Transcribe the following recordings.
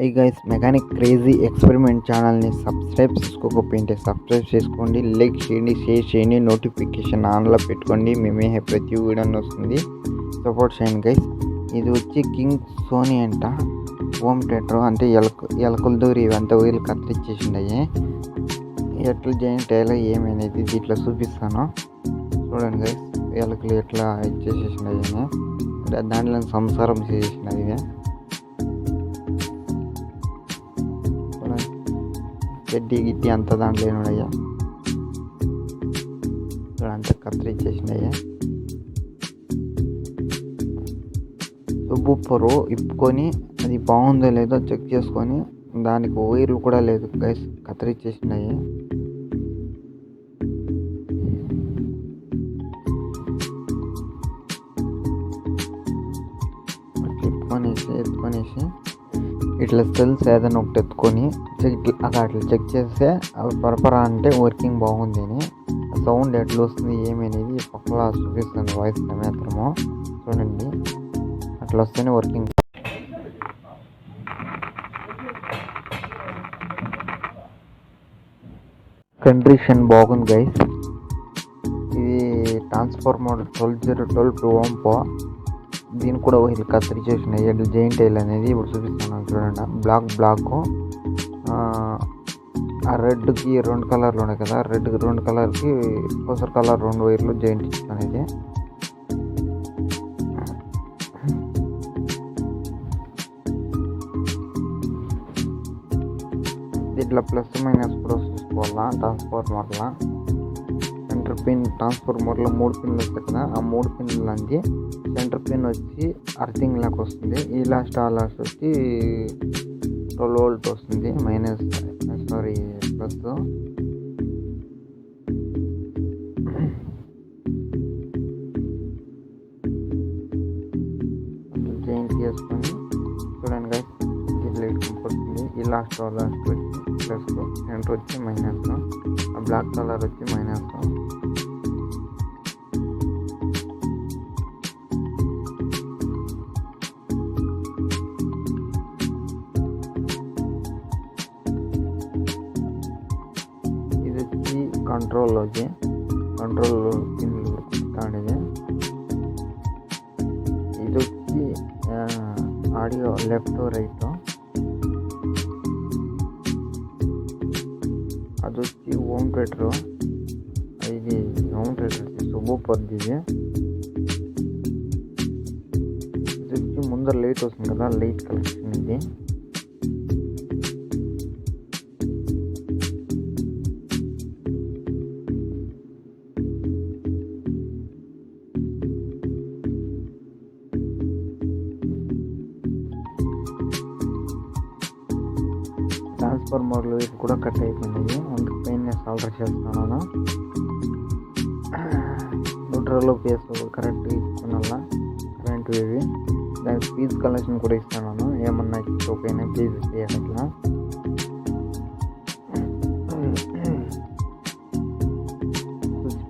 Hi guys, mechanic crazy experiment ఛానల్ని subscribe చేసుకోకపోయింటే subscribe చేసుకోండి, like చేయండి, షేర్ చేయండి, నోటిఫికేషన్ ఆన్లో పెట్టుకోండి. మేమే ప్రతి వీడియో వస్తుంది, సపోర్ట్ చేయండి గైస్. ఇది వచ్చి కింగ్ సోనీ అంట, హోమ్ థియేటర్ అంటే ఎలకల దూరి ఇవంతా వీళ్ళు కత్తిరించేసిండయి. ఎట్లా జాయింట్ అయ్యాలో ఏమనేది దీంట్లో చూపిస్తాను చూడండి గైస్. ఎలకలు ఎట్లా ఇచ్చేసేసినాయి, దాంట్లో సంసారం చేసేసినది. గడ్డి గిడ్డి అంతా దాంట్లో ఉన్నాయా, అంతా కత్తిరించేసినాయి. సబ్బుప్పరు ఇప్పుకొని అది బాగుందో లేదో చెక్ చేసుకొని, దానికి వైర్లు కూడా లేదు గైస్, కత్తిరించేసినాయి. ఎత్తుకొనేసి ఇట్లా సెల్స్ ఏదైనా ఒకటి ఎత్తుకొని అట్లా చెక్ చేస్తే అవి పరపరా అంటే వర్కింగ్ బాగుంది అని. సౌండ్ ఎట్లా వస్తుంది ఏమనేది పక్కలా చూపిస్తుంది, వాయిస్ మాత్రము చూడండి. అట్లా వస్తేనే వర్కింగ్. కండిషన్ బాగుంది గైస్. ఇది ట్రాన్స్ఫార్మర్ 12012 ఓంపో. దీన్ని కూడా వీళ్ళు కత్తిరించేసినాయి. జాయింట్ అయ్యాలి అనేది ఇప్పుడు చూపిస్తున్నాను చూడండి. బ్లాక్ ఆ రెడ్కి 2 కలర్లు ఉన్నాయి కదా, రెడ్కి 2 కలర్కి పసర్ కలర్ 2 వైర్లు జాయింట్ అనేది. ఇట్లా ప్లస్ మైనస్ కూడా చూసుకోవాలా ట్రాన్స్ఫార్మర్లో. సెంటర్ పిన్ ట్రాన్స్ఫార్మర్లో 3 పిన్లు వస్తాయి కదా, ఆ 3 పిన్లకి సెంటర్ పిన్ వచ్చి అర్థింగ్ లాగా వస్తుంది. ఈ లాస్ట్ ఆ లాస్ట్ వచ్చి 12 వోల్ట్ వస్తుంది, ప్లస్. జాయింట్ చేసుకొని చూడండి గైస్, ఇట్లా ఇట్టుకుంటుంది. ఈ లాస్ట్ వచ్చి ప్లస్, సెంటర్ వచ్చి మైనస్, ఆ బ్లాక్ కలర్ వచ్చి మైనస్. కంట్రోల్ పిన్లు కుట్టాడిది. ఇది వచ్చి ఆడియో లెఫ్ట్ రైట్. అది వచ్చి హోమ్ థియేటర్. ఇది హోమ్ థియేటర్ సబ్బుప్పది. ఇది వచ్చి ముందర లైట్ వస్తుంది కదా, లైట్ కలెక్షన్ ఇది. ట్రాన్స్ఫార్మర్లు ఇవి కూడా కట్ అయిపోయినాయి, అందుకు పెయిన్ సాల్డర్ చేస్తున్నాను. న్యూట్రల్ పేస్ కరెక్ట్ ఇస్తున్నాను, కరెంట్ ఇవి. దానికి ఫీజ్ కలెక్షన్ కూడా ఇస్తున్నాను, ఏమన్నా ఇచ్చిపోయినా ఫీజ్ అట్లా.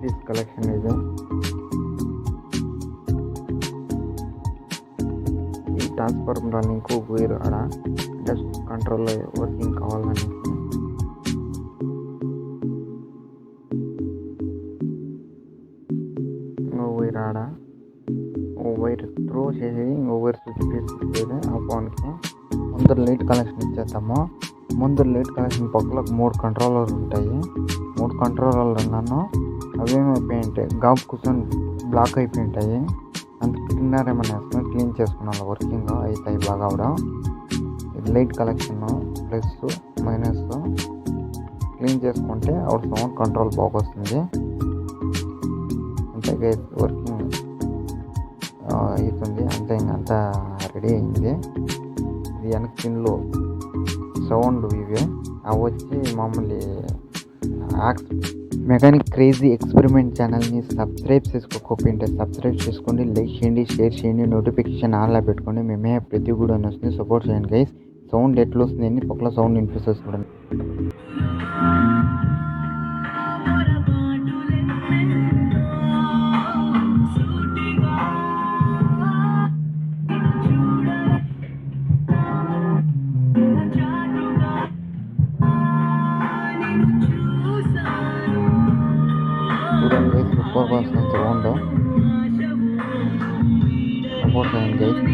ఫీజ్ కలెక్షన్ ఇది. ఈ ట్రాన్స్ఫార్మర్ ఇంకో వైర్ ఆడ జస్ట్ కంట్రోల్ వర్కింగ్ కావాలని ఇంకో వైర్ ఆడ వైర్ త్రూ చేసి ఇంకో వైర్ స్విచ్ తీసుకుని ఆ ఫోన్కి ముందర లైట్ కనెక్షన్ ఇచ్చేద్దాము. ముందర లైట్ కనెక్షన్ పక్కలో 3 కంట్రోలర్లు ఉంటాయి. 3 కంట్రోలర్లు అన్నాను, అవేమైపోయి ఉంటాయి గాబ్ కూర్చొని బ్లాక్ అయిపోయి ఉంటాయి. అందుకు క్లీనర్ ఏమైనా వేసుకొని క్లీన్ చేసుకున్నాను, వర్కింగ్ అవుతాయి బాగా అవడం. Light collection plus minus clean చేసుకుంటే అవుట్ సౌండ్ కంట్రోల్ బాగా వస్తుంది. అంతే గైస్, వర్కింగ్ అవుతుంది అంతే. ఇంకంతా రెడీ అయింది. ఇది వెనక పిన్లు సౌండ్ ఇవే, అవి వచ్చి మామూలు మెకానిక్ క్రేజీ ఎక్స్పెరిమెంట్ ఛానల్ని సబ్స్క్రైబ్ చేసుకోకపోయింటే సబ్స్క్రైబ్ చేసుకోండి, లైక్ చేయండి, షేర్ చేయండి, నోటిఫికేషన్ ఆన్లో పెట్టుకోండి. మేమే ప్రతి కూడా వస్తుంది, సపోర్ట్ చేయండి గైస్. సౌండ్ ఎట్లా వస్తుంది అని పక్కల సౌండ్ వినిపిస్తుంది చూడండి. సూపర్గా వస్తుంది సౌండ్. సపోర్ట్ చేయండి గైస్.